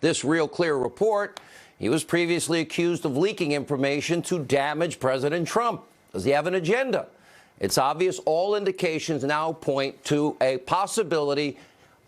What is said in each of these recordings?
this Real Clear report. He was previously accused of leaking information to damage President Trump. Does he have an agenda? It's obvious all indications now point to a possibility,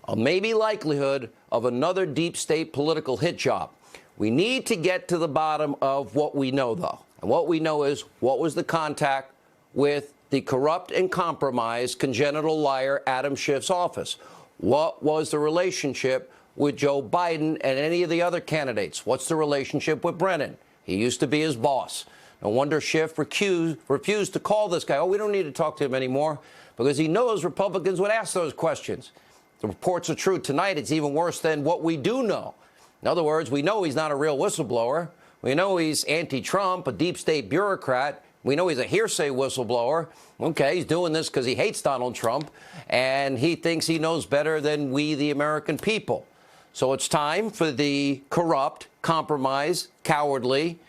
a maybe likelihood, of another deep state political hit job. We need to get to the bottom of what we know, though. And what we know is, what was the contact with the corrupt and compromised congenital liar Adam Schiff's office? What was the relationship with Joe Biden and any of the other candidates? What's the relationship with Brennan? He used to be his boss. No wonder Schiff refused to call this guy. Oh, we don't need to talk to him anymore, because he knows Republicans would ask those questions. The reports are true tonight. It's even worse than what we do know. In other words, we know he's not a real whistleblower. We know he's anti-Trump, a deep state bureaucrat. We know he's a hearsay whistleblower. Okay, he's doing this because he hates Donald Trump, and he thinks he knows better than we, the American people. So it's time for the corrupt, compromised, cowardly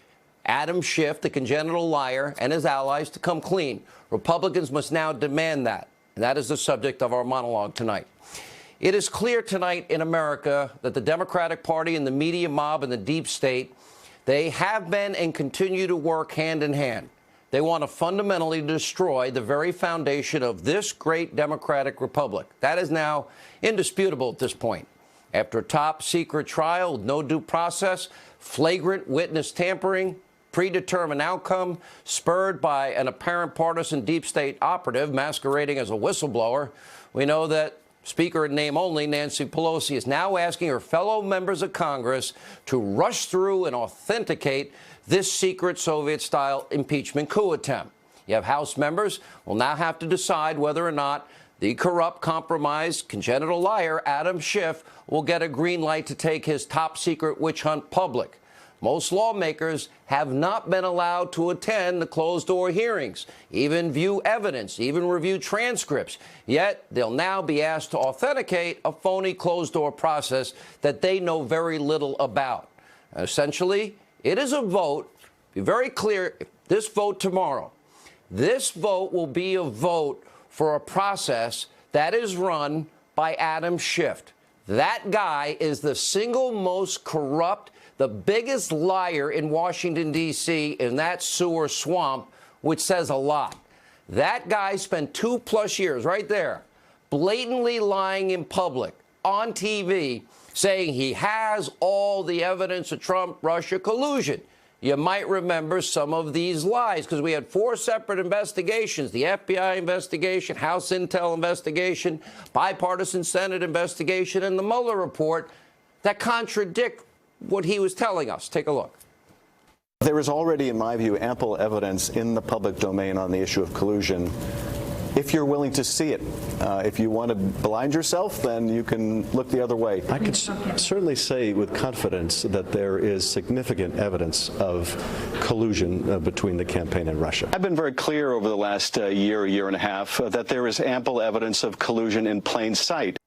Adam Schiff, the congenital liar, and his allies to come clean. Republicans must now demand that. And that is the subject of our monologue tonight. It is clear tonight in America that the Democratic Party and the media mob and the deep state, they have been and continue to work hand in hand. They want to fundamentally destroy the very foundation of this great democratic republic. That is now indisputable at this point. After a top-secret trial with no due process, flagrant witness tampering, predetermined outcome, spurred by an apparent partisan deep state operative masquerading as a whistleblower, we know that Speaker in name only, Nancy Pelosi, is now asking her fellow members of Congress to rush through and authenticate this secret Soviet-style impeachment coup attempt. You have House members will now have to decide whether or not the corrupt, compromised, congenital liar Adam Schiff will get a green light to take his top-secret witch hunt public. Most lawmakers have not been allowed to attend the closed-door hearings, even view evidence, even review transcripts. Yet they'll now be asked to authenticate a phony closed-door process that they know very little about. Essentially, it is a vote. Be very clear, this vote tomorrow, this vote will be a vote for a process that is run by Adam Schiff. That guy is the single most corrupt, the biggest liar in Washington, D.C., in that sewer swamp, which says a lot. That guy spent 2+ years right there blatantly lying in public on TV, saying he has all the evidence of Trump-Russia collusion. You might remember some of these lies, because we had 4 separate investigations: the FBI investigation, House Intel investigation, bipartisan Senate investigation, and the Mueller report that contradict what he was telling us. Take a look. There is already, in my view, ample evidence in the public domain on the issue of collusion, if you're willing to see it. If you want to blind yourself, then you can look the other way. I can certainly say with confidence that there is significant evidence of collusion between the campaign and Russia. I've been very clear over the last year and a half, that there is ample evidence of collusion in plain sight.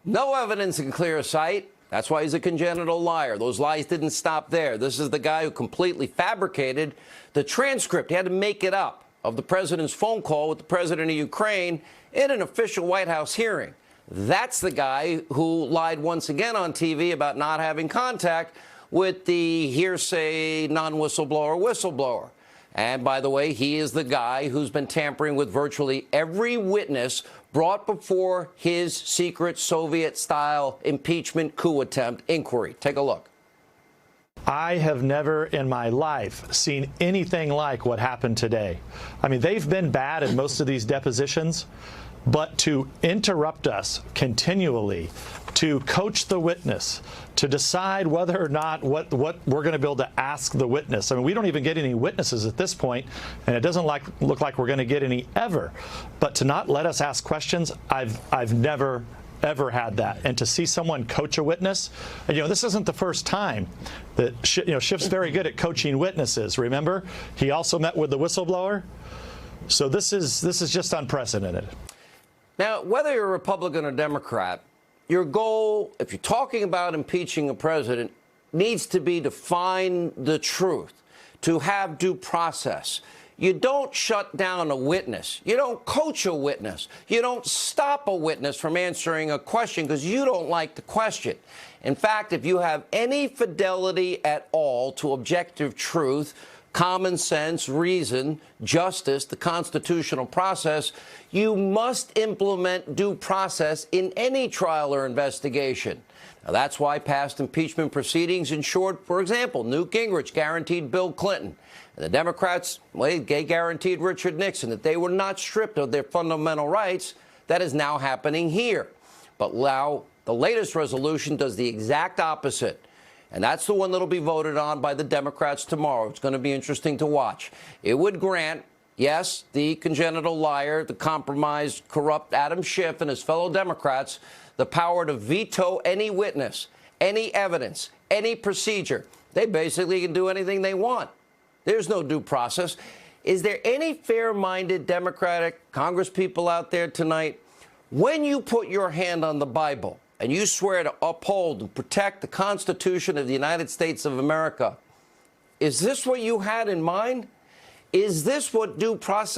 No evidence in clear sight. That's why he's a congenital liar. Those lies didn't stop there. This is the guy who completely fabricated the transcript. He had to make it up of the president's phone call with the president of Ukraine in an official White House hearing. That's the guy who lied once again on TV about not having contact with the hearsay non-whistleblower. And by the way, he is the guy who's been tampering with virtually every witness brought before his secret Soviet-style impeachment coup attempt inquiry. Take a look. I have never in my life seen anything like what happened today. I mean, they've been bad in most of these depositions, but to interrupt us continually, to coach the witness, to decide whether or not what we're going to be able to ask the witness. I mean, we don't even get any witnesses at this point, and it doesn't look like we're going to get any ever. But to not let us ask questions, I've never ever had that. And to see someone coach a witness, and, this isn't the first time that Schiff's very good at coaching witnesses. Remember, he also met with the whistleblower. So this is just unprecedented. Now, whether you're a Republican or Democrat, your goal, if you're talking about impeaching a president, needs to be to find the truth, to have due process. You don't shut down a witness. You don't coach a witness. You don't stop a witness from answering a question because you don't like the question. In fact, if you have any fidelity at all to objective truth, common sense, reason, justice, the constitutional process, you must implement due process in any trial or investigation. Now, that's why past impeachment proceedings ensured, for example, Newt Gingrich guaranteed Bill Clinton. And the Democrats, well, they guaranteed Richard Nixon that they were not stripped of their fundamental rights. That is now happening here. But now the latest resolution does the exact opposite. And that's the one that'll be voted on by the Democrats tomorrow. It's going to be interesting to watch. It would grant, yes, the congenital liar, the compromised, corrupt Adam Schiff and his fellow Democrats the power to veto any witness, any evidence, any procedure. They basically can do anything they want. There's no due process. Is there any fair-minded Democratic congresspeople out there tonight? When you put your hand on the Bible and you swear to uphold and protect the Constitution of the United States of America, is this what you had in mind? Is this what due process